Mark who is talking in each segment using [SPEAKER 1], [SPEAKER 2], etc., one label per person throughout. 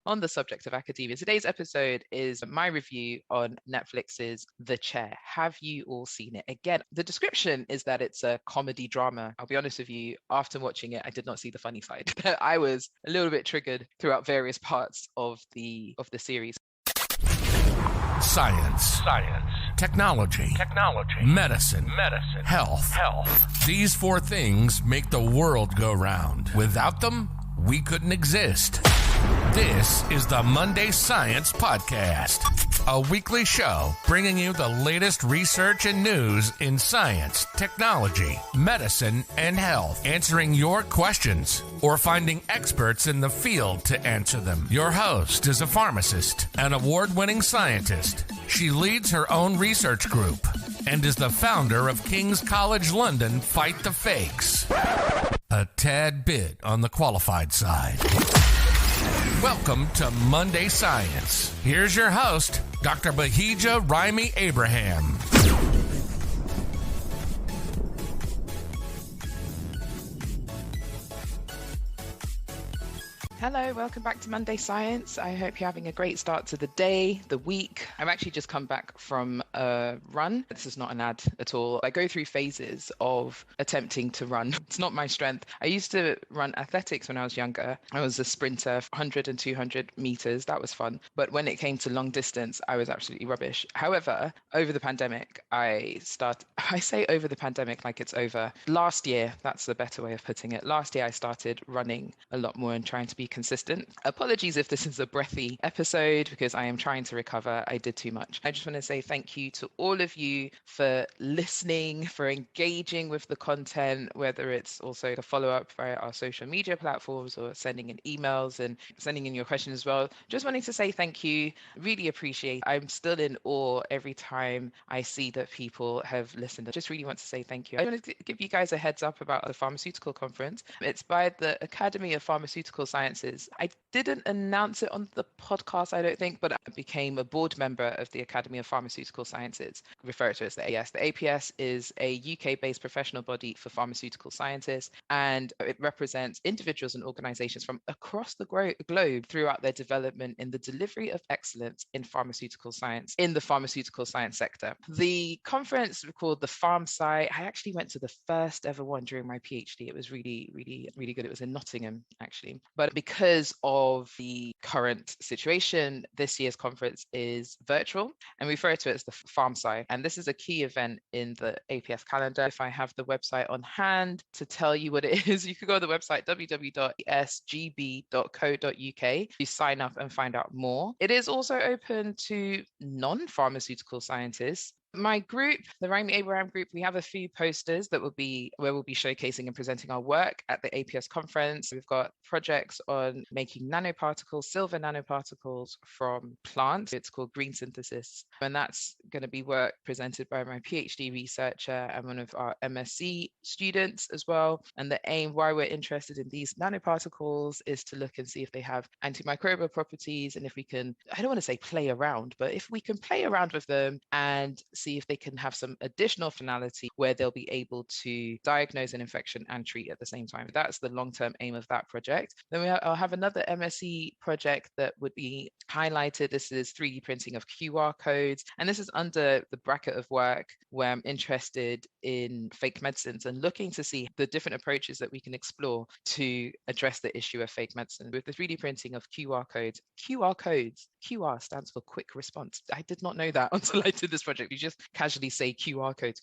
[SPEAKER 1] on the subject of academia. Today's episode is my review on Netflix's The Chair. Have you all seen it? Again, the description is that it's a comedy drama. I'll be honest with you, after watching it, I did not see the funny side. I was a little bit triggered throughout various parts of the series.
[SPEAKER 2] Science. Technology. Medicine. Health. These four things make the world go round. Without them, we couldn't exist. This is the Monday Science Podcast, a weekly show bringing you the latest research and news in science, technology, medicine, and health, answering your questions or finding experts in the field to answer them. Your host is a pharmacist, an award-winning scientist. She leads her own research group and is the founder of King's College London Fight the Fakes. A tad bit on the qualified side. Welcome to Monday Science. Here's your host, Dr. Bahijja Abraham.
[SPEAKER 1] Hello, welcome back to Monday Science. I hope you're having a great start to the day, the week. I've actually just come back from a run. This is not an ad at all. I go through phases of attempting to run. It's not my strength. I used to run athletics when I was younger. I was a sprinter, 100 and 200 meters. That was fun. But when it came to long distance, I was absolutely rubbish. However, over the pandemic, I say over the pandemic like it's over. Last year, that's the better way of putting it. Last year, I started running a lot more and trying to be consistent. Apologies if this is a breathy episode because I am trying to recover. I did too much. I just want to say thank you to all of you for listening, for engaging with the content, whether it's also a follow-up via our social media platforms or sending in emails and sending in your questions as well. Just wanting to say thank you. Really appreciate it. I'm still in awe every time I see that people have listened. I just really want to say thank you. I want to give you guys a heads up about the pharmaceutical conference. It's by the Academy of Pharmaceutical Sciences. I didn't announce it on the podcast, I don't think, but I became a board member of the Academy of Pharmaceutical Sciences, referred to as the APS. The APS is a UK-based professional body for pharmaceutical scientists, and it represents individuals and organizations from across the globe throughout their development in the delivery of excellence in pharmaceutical science, in the pharmaceutical science sector. The conference called the PharmSci. I actually went to the first ever one during my PhD. It was really, really, really good. It was in Nottingham, actually. But because of the current situation, this year's conference is virtual and we refer to it as the PharmSci. And this is a key event in the APS calendar. If I have the website on hand to tell you what it is, you could go to the website www.sgb.co.uk. You sign up and find out more. It is also open to non-pharmaceutical scientists. My group, the Raimi Abraham group, we have a few posters that we'll be showcasing and presenting our work at the APS conference. We've got projects on making nanoparticles, silver nanoparticles from plants. It's called green synthesis. And that's going to be work presented by my PhD researcher and one of our MSc students as well. And the aim why we're interested in these nanoparticles is to look and see if they have antimicrobial properties and if we can, I don't want to say play around, but if we can play around with them and see if they can have some additional finality where they'll be able to diagnose an infection and treat at the same time. That's the long-term aim of that project. Then I'll have another MSc project that would be highlighted. This is 3D printing of QR codes. And this is under the bracket of work where I'm interested in fake medicines and looking to see the different approaches that we can explore to address the issue of fake medicine. With the 3D printing of QR codes, QR stands for quick response. I did not know that until I did this project. You just casually say QR codes.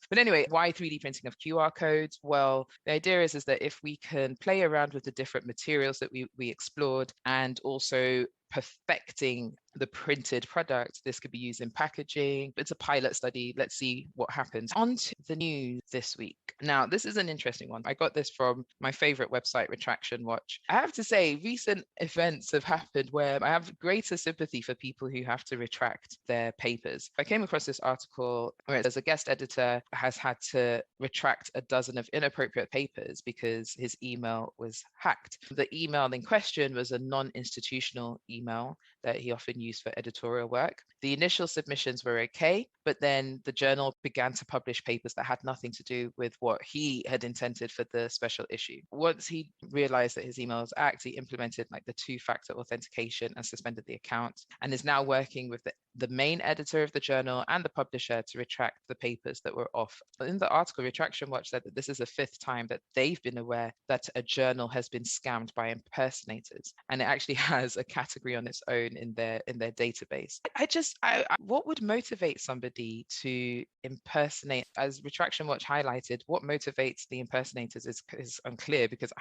[SPEAKER 1] But anyway, why 3D printing of QR codes? Well, the idea is that if we can play around with the different materials that we explored and also perfecting the printed product, this could be used in packaging. It's a pilot study. Let's see what happens. On to the news this week. Now, this is an interesting one. I got this from my favorite website, Retraction Watch. I have to say, recent events have happened where I have greater sympathy for people who have to retract their papers. I came across this article where it says a guest editor has had to retract a dozen of inappropriate papers because his email was hacked. The email in question was a non-institutional email that he often used for editorial work. The initial submissions were okay, but then the journal began to publish papers that had nothing to do with what he had intended for the special issue. Once he realized that his email was hacked, he implemented like the two-factor authentication and suspended the account, and is now working with the main editor of the journal and the publisher to retract the papers that were off. In the article, Retraction Watch said that this is the 5th time that they've been aware that a journal has been scammed by impersonators, and it actually has a category on its own in their database. What would motivate somebody to impersonate? As Retraction Watch highlighted, what motivates the impersonators is unclear, because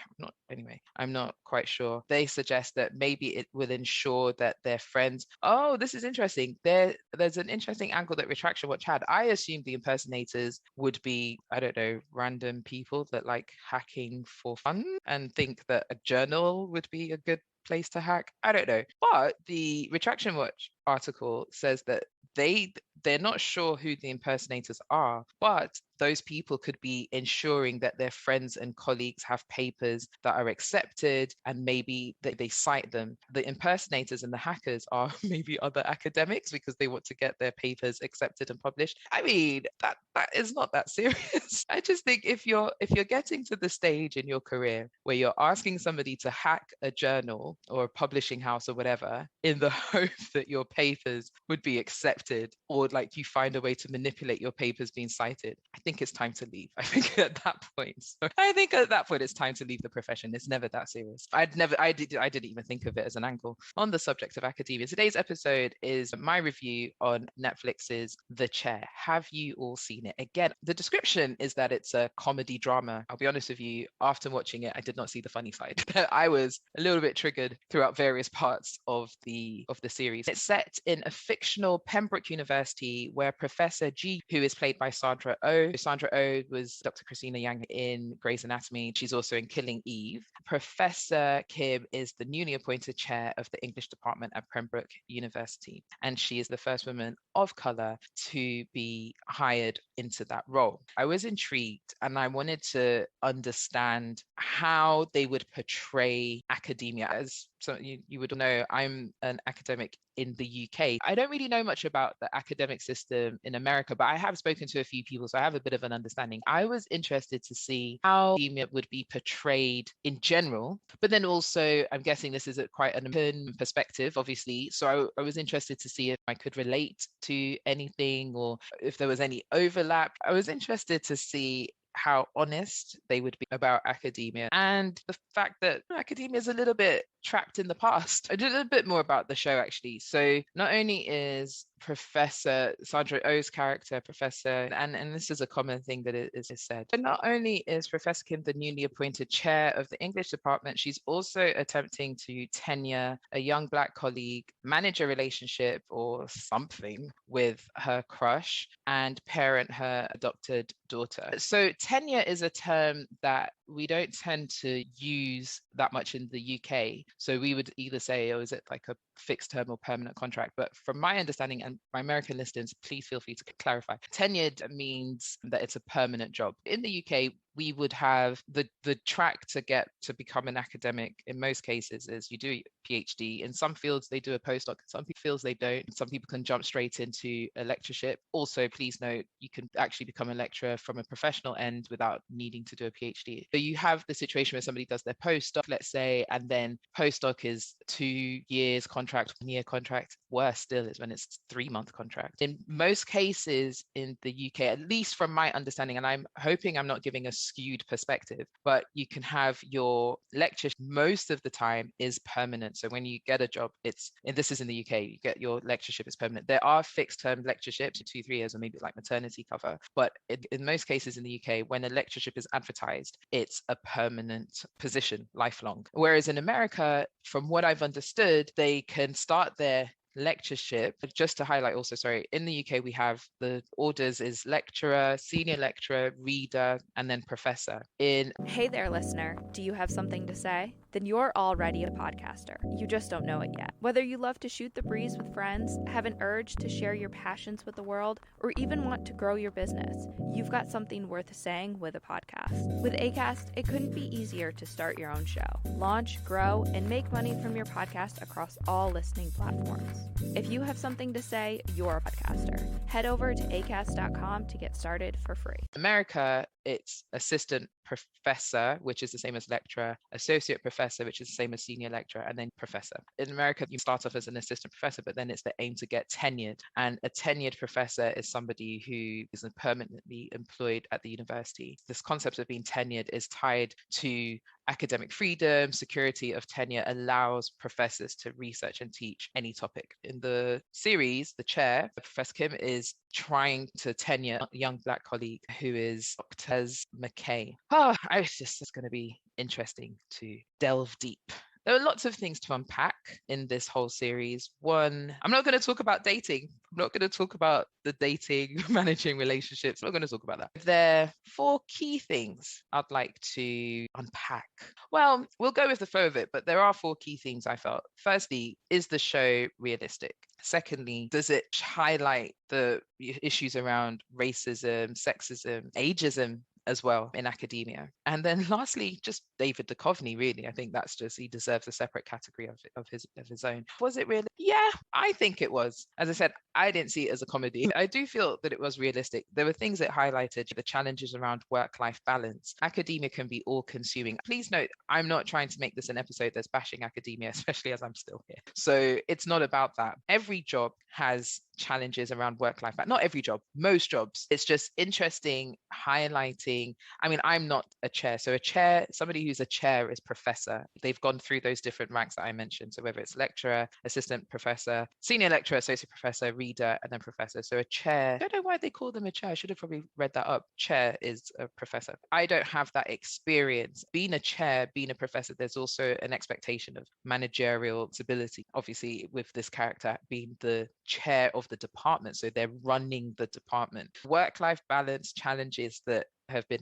[SPEAKER 1] I'm not quite sure. They suggest that maybe it will ensure that their friends, oh, this is interesting. There's an interesting angle that Retraction Watch had. I assumed the impersonators would be, I don't know, random people that like hacking for fun and think that a journal would be a good place to hack. I don't know. But the Retraction Watch article says that they're not sure who the impersonators are, but those people could be ensuring that their friends and colleagues have papers that are accepted, and maybe they cite them. The impersonators and the hackers are maybe other academics because they want to get their papers accepted and published. I mean, that is not that serious. I just think if you're getting to the stage in your career where you're asking somebody to hack a journal or a publishing house or whatever in the hope that your papers would be accepted, or like you find a way to manipulate your papers being cited, I think it's time to leave. I think at that point it's time to leave the profession. It's never that serious. I didn't even think of it as an angle. On the subject of academia, today's episode is my review on Netflix's The Chair. Have you all seen it? Again, the description is that it's a comedy drama. I'll be honest with you, after watching it, I did not see the funny side. I was a little bit triggered throughout various parts of the series. It's set in a fictional Pembroke University where Professor G, who is played by Sandra Oh. Sandra Oh was Dr. Christina Yang in Grey's Anatomy. She's also in Killing Eve. Professor Kim is the newly appointed chair of the English department at Pembroke University, and she is the first woman of color to be hired into that role. I was intrigued, and I wanted to understand how they would portray academia. As so you would know, I'm an academic in the UK. I don't really know much about the academic system in America, but I have spoken to a few people, so I have a bit of an understanding. I was interested to see how academia would be portrayed in general, but then also I'm guessing this is quite an open perspective, obviously. So I was interested to see if I could relate to anything or if there was any overlap. I was interested to see how honest they would be about academia, and the fact that academia is a little bit trapped in the past. I did a bit more about the show, actually. So not only is Professor Sandra Oh's character, Professor, and this is a common thing that is said, but not only is Professor Kim the newly appointed chair of the English department, she's also attempting to tenure a young Black colleague, manage a relationship or something with her crush, and parent her adopted daughter. So tenure is a term that we don't tend to use that much in the UK. So we would either say, oh, is it like a fixed term or permanent contract? But from my understanding, and my American listeners, please feel free to clarify. Tenured means that it's a permanent job. In the UK, we would have the track to get to become an academic in most cases is you do a PhD. In some fields, they do a postdoc. In some fields, they don't. Some people can jump straight into a lectureship. Also, please note, you can actually become a lecturer from a professional end without needing to do a PhD. So you have the situation where somebody does their postdoc, let's say, and then postdoc is 2 years contract, 1 year contract. Worse still is when it's 3-month contract. In most cases in the UK, at least from my understanding, and I'm hoping I'm not giving a skewed perspective, but you can have your lecture most of the time is permanent. So when you get a job, and this is in the UK, you get your lectureship is permanent. There are fixed term lectureships, 2-3 years, or maybe like maternity cover. But in most cases in the UK, when a lectureship is advertised, it's a permanent position, lifelong. Whereas in America, from what I've understood, they can start their lectureship. But just to highlight also, in the UK, we have the orders is lecturer, senior lecturer, reader, and then professor.
[SPEAKER 3] Hey there, listener. Do you have something to say? then you're already a podcaster. You just don't know it yet. Whether you love to shoot the breeze with friends, have an urge to share your passions with the world, or even want to grow your business, you've got something worth saying with a podcast. With Acast, it couldn't be easier to start your own show, launch, grow, and make money from your podcast across all listening platforms. If you have something to say, you're a podcaster. Head over to acast.com to get started for free.
[SPEAKER 1] America, it's assistant professor, which is the same as lecturer, associate professor, which is the same as senior lecturer, and then professor. In America, you start off as an assistant professor, but then it's the aim to get tenured. And a tenured professor is somebody who is permanently employed at the university. This concept of being tenured is tied to academic freedom, security of tenure allows professors to research and teach any topic. In the series, the chair, Professor Kim, is trying to tenure a young Black colleague who is Dr. McKay. It's going to be interesting to delve deep. There are lots of things to unpack in this whole series. One, I'm not going to talk about dating. I'm not going to talk about the dating, managing relationships. I'm not going to talk about that. There are 4 key things I'd like to unpack. Well, we'll go with the flow of it, but there are 4 key things I felt. Firstly, is the show realistic? Secondly, does it highlight the issues around racism, sexism, ageism as well in academia? And then lastly, just David Duchovny, really. I think that's just, he deserves a separate category of his own. Was it really? Yeah, I think it was. As I said, I didn't see it as a comedy. I do feel that it was realistic. There were things that highlighted the challenges around work-life balance. Academia can be all-consuming. Please note, I'm not trying to make this an episode that's bashing academia, especially as I'm still here. So it's not about that. Every job has challenges around work-life balance. Not every job, most jobs. It's just interesting highlighting. I mean, I'm not a chair. So a chair, somebody who's a chair is professor. They've gone through those different ranks that I mentioned. So whether it's lecturer, assistant professor, senior lecturer, associate professor, reader, and then professor. So a chair, I don't know why they call them a chair. I should have probably read that up. Chair is a professor. I don't have that experience. Being a chair, being a professor, there's also an expectation of managerial stability. Obviously, with this character being the chair of the department, so they're running the department. Work-life balance challenges that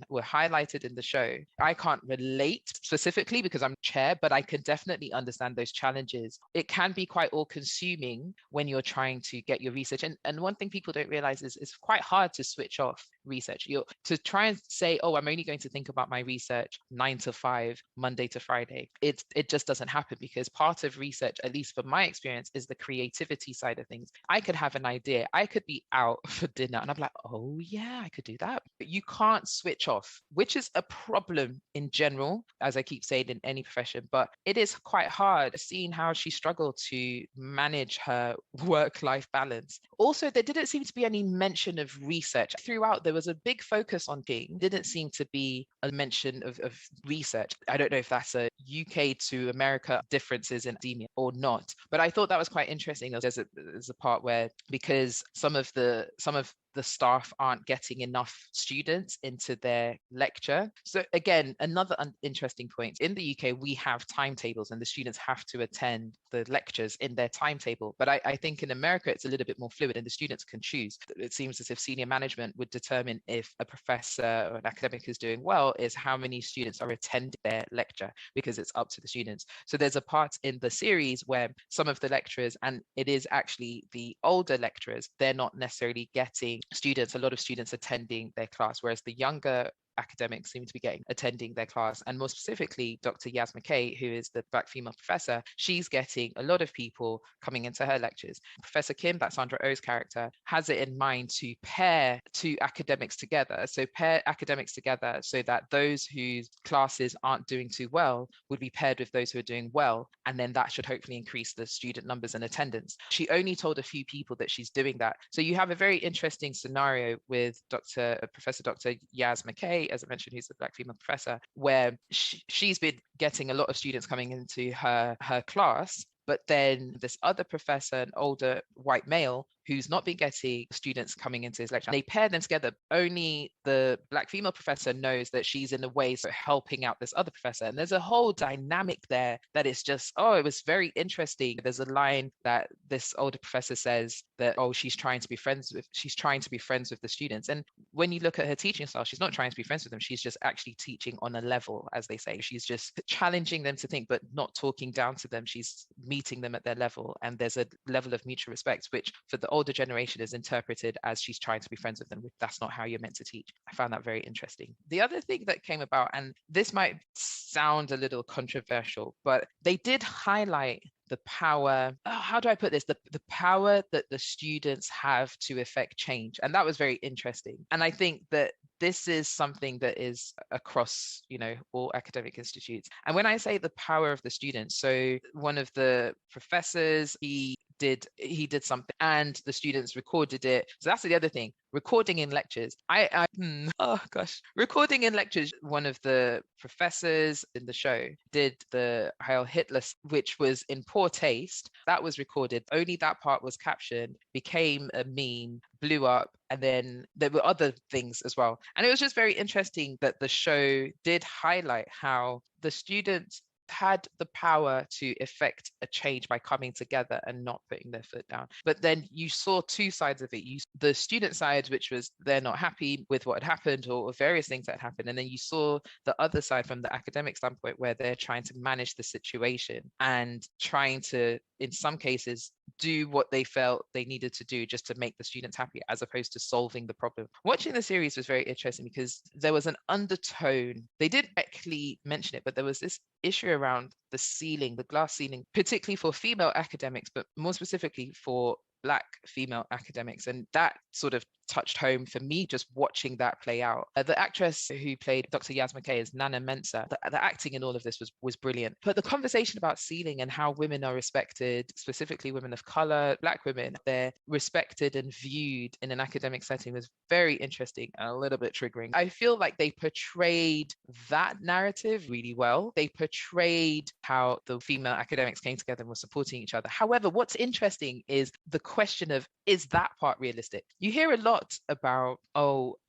[SPEAKER 1] were highlighted in the show. I can't relate specifically because I'm chair, but I can definitely understand those challenges. It can be quite all-consuming when you're trying to get your research. And one thing people don't realize is it's quite hard to switch off research. To try and say, oh, I'm only going to think about my research 9 to 5, Monday to Friday. It just doesn't happen, because part of research, at least from my experience, is the creativity side of things. I could have an idea. I could be out for dinner and I'm like, oh yeah, I could do that. But you can't switch off, which is a problem in general, as I keep saying, in any profession. But it is quite hard seeing how she struggled to manage her work-life balance. Also, there didn't seem to be any mention of research. Throughout, there was a big focus on King. Didn't seem to be a mention of research. I don't know if that's a UK to America differences in academia or not, but I thought that was quite interesting. There's a part where, because some of the staff aren't getting enough students into their lecture. So again, another interesting point. In the UK, we have timetables and the students have to attend the lectures in their timetable. But I think in America, it's a little bit more fluid and the students can choose. It seems as if senior management would determine if a professor or an academic is doing well is how many students are attending their lecture, because it's up to the students. So there's a part in the series where some of the lecturers, and it is actually the older lecturers, they're not necessarily getting a lot of students attending their class, whereas the younger academics seem to be attending their class. And more specifically, Dr. Yaz McKay, who is the Black female professor, she's getting a lot of people coming into her lectures. Professor Kim, that's Sandra Oh's character, has it in mind to pair two academics together. So pair academics together so that those whose classes aren't doing too well would be paired with those who are doing well. And then that should hopefully increase the student numbers and attendance. She only told a few people that she's doing that. So you have a very interesting scenario with Professor Dr. Yaz McKay, as I mentioned, who's the Black female professor, where she's been getting a lot of students coming into her class. But then this other professor, an older white male, who's not been getting students coming into his lecture. They pair them together. Only the Black female professor knows that she's in a way so helping out this other professor. And there's a whole dynamic there that is just, it was very interesting. There's a line that this older professor says that, she's trying to be friends with the students. And when you look at her teaching style, she's not trying to be friends with them. She's just actually teaching on a level, as they say. She's just challenging them to think, but not talking down to them. She's meeting them at their level. And there's a level of mutual respect, which for the older generation is interpreted as she's trying to be friends with them. That's not how you're meant to teach. I found that very interesting. The other thing that came about, and this might sound a little controversial, but they did highlight the power, how do I put this? The power that the students have to affect change. And that was very interesting. And I think that this is something that is across, all academic institutes. And when I say the power of the students, so one of the professors, he did something and the students recorded it. So that's the other thing. Recording in lectures. Recording in lectures. One of the professors in the show did the Heil Hitler, which was in poor taste. That was recorded. Only that part was captioned, became a meme, blew up, and then there were other things as well. And it was just very interesting that the show did highlight how the students had the power to effect a change by coming together and not putting their foot down. But then you saw two sides of it. The student side, which was they're not happy with what had happened or various things that had happened. And then you saw the other side from the academic standpoint where they're trying to manage the situation and trying to, in some cases, do what they felt they needed to do just to make the students happy, as opposed to solving the problem. Watching the series was very interesting because there was an undertone. They didn't directly mention it, but there was this issue around the ceiling, the glass ceiling, particularly for female academics, but more specifically for Black female academics. And that sort of touched home for me just watching that play out. The actress who played Dr. Yasmin Kay is Nana Mensah. The acting in all of this was brilliant. But the conversation about ceiling and how women are respected, specifically women of color, Black women, they're respected and viewed in an academic setting was very interesting and a little bit triggering. I feel like they portrayed that narrative really well. They portrayed how the female academics came together and were supporting each other. However, what's interesting is the question of, is that part realistic? You hear a lot about,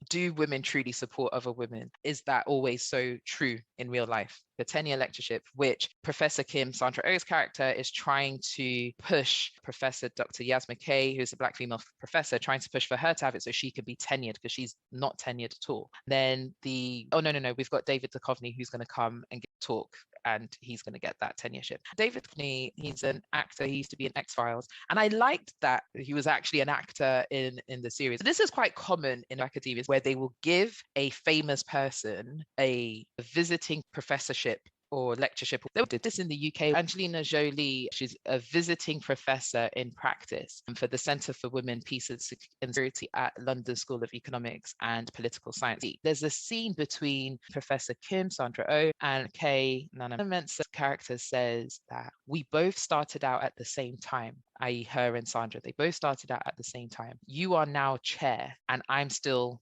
[SPEAKER 1] do women truly support other women? Is that always so true in real life? The tenure lectureship, which Professor Kim Sandra Oh's character is trying to push Professor Dr. Yasmin Kay, who's a Black female professor, trying to push for her to have it so she can be tenured because she's not tenured at all. Then we've got David Duchovny who's going to come and talk, and he's going to get that tenureship. David Duchovny, he's an actor. He used to be in X-Files. And I liked that he was actually an actor in the series. This is quite common in academia, where they will give a famous person a visiting professorship or lectureship. They did this in the UK. Angelina Jolie, she's a visiting professor in practice for the Centre for Women, Peace and Security at London School of Economics and Political Science. There's a scene between Professor Kim Sandra Oh and Kay Nana Mensah's character says that we both started out at the same time, i.e. her and Sandra. They both started out at the same time. You are now chair and I'm still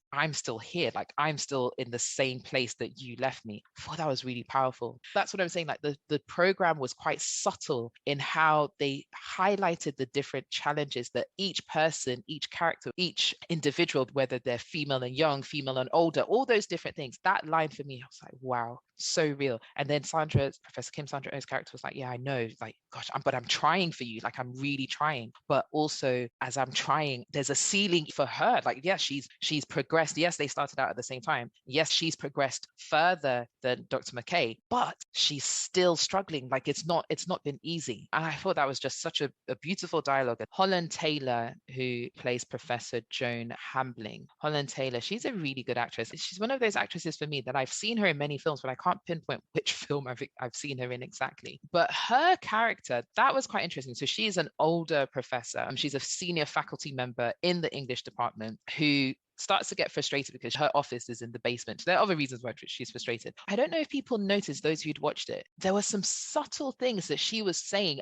[SPEAKER 1] here. Like, I'm still in the same place that you left me. I thought that was really powerful. That's what I'm saying. Like the program was quite subtle in how they highlighted the different challenges that each person, each character, each individual, whether they're female and young, female and older, all those different things. That line for me, I was like, wow, so real. And then Professor Kim Sandra Oh's character was like, yeah, I know, like, gosh, but I'm trying for you. Like, I'm really trying. But also, as I'm trying, there's a ceiling for her. Like, yes, she's progressed. Yes, they started out at the same time. Yes, she's progressed further than Dr. McKay, but she's still struggling. Like, it's not been easy. And I thought that was just such a beautiful dialogue. And Holland Taylor, who plays Professor Joan Hambling. Holland Taylor, she's a really good actress. She's one of those actresses for me that I've seen her in many films, but I can't pinpoint which film I've seen her in exactly. But her character, that was quite interesting. So she's an older professor. She's a senior faculty member in the English department who starts to get frustrated because her office is in the basement. There are other reasons why she's frustrated. I don't know if people noticed, those who'd watched it, there were some subtle things that she was saying,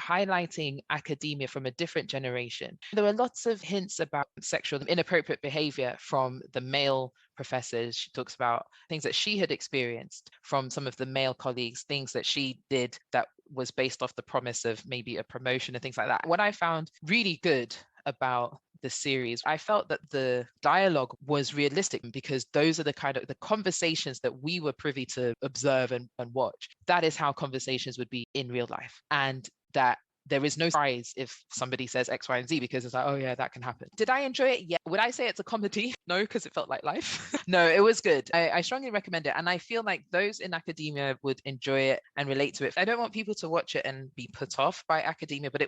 [SPEAKER 1] highlighting academia from a different generation. There were lots of hints about sexual inappropriate behavior from the male professors. She talks about things that she had experienced from some of the male colleagues, things that she did that was based off the promise of maybe a promotion and things like that. What I found really good about the series. I felt that the dialogue was realistic because those are the kind of the conversations that we were privy to observe and watch. That is how conversations would be in real life. And that there is no surprise if somebody says X, Y, and Z, because it's like, oh yeah, that can happen. Did I enjoy it? Yeah. Would I say it's a comedy? No, because it felt like life. No, it was good. I strongly recommend it. And I feel like those in academia would enjoy it and relate to it. I don't want people to watch it and be put off by academia, but I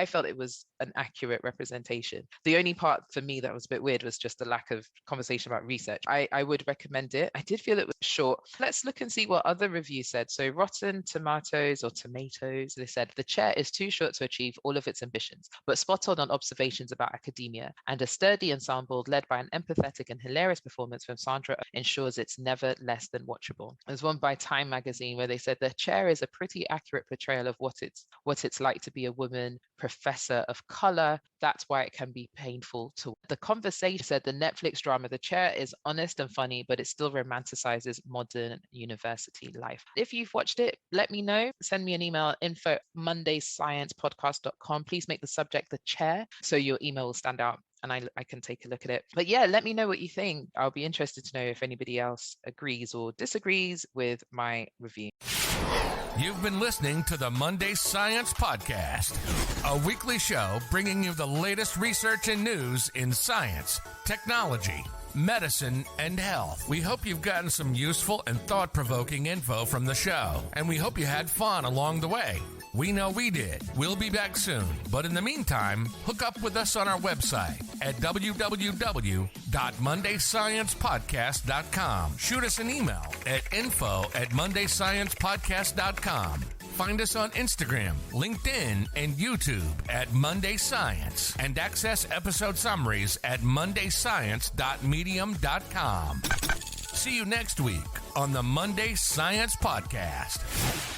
[SPEAKER 1] felt it was an accurate representation. The only part for me that was a bit weird was just the lack of conversation about research. I would recommend it. I did feel it was short. Let's look and see what other reviews said. So Rotten Tomatoes, they said, the chair is too short to achieve all of its ambitions, but spot on observations about academia, and a sturdy ensemble led by an empathetic and hilarious performance from Sandra ensures it's never less than watchable. There's one by Time magazine where they said the chair is a pretty accurate portrayal of what it's like to be a woman professor of color. That's why it can be painful to. The Conversation said the Netflix drama The Chair is honest and funny, but it still romanticizes modern university life. If you've watched it, let me know. Send me an email, info@mondaysciencepodcast.com. Please make the subject The Chair so your email will stand out and I can take a look at it. But yeah, let me know what you think. I'll be interested to know if anybody else agrees or disagrees with my review.
[SPEAKER 2] You've been listening to the Monday Science Podcast, a weekly show bringing you the latest research and news in science, technology, medicine, and health. We hope you've gotten some useful and thought-provoking info from the show, and we hope you had fun along the way. We know we did. We'll be back soon. But in the meantime, hook up with us on our website at www.mondaysciencepodcast.com. Shoot us an email at info@mondaysciencepodcast.com. Find us on Instagram, LinkedIn, and YouTube at Monday Science, and access episode summaries at mondayscience.medium.com. See you next week on the Monday Science Podcast.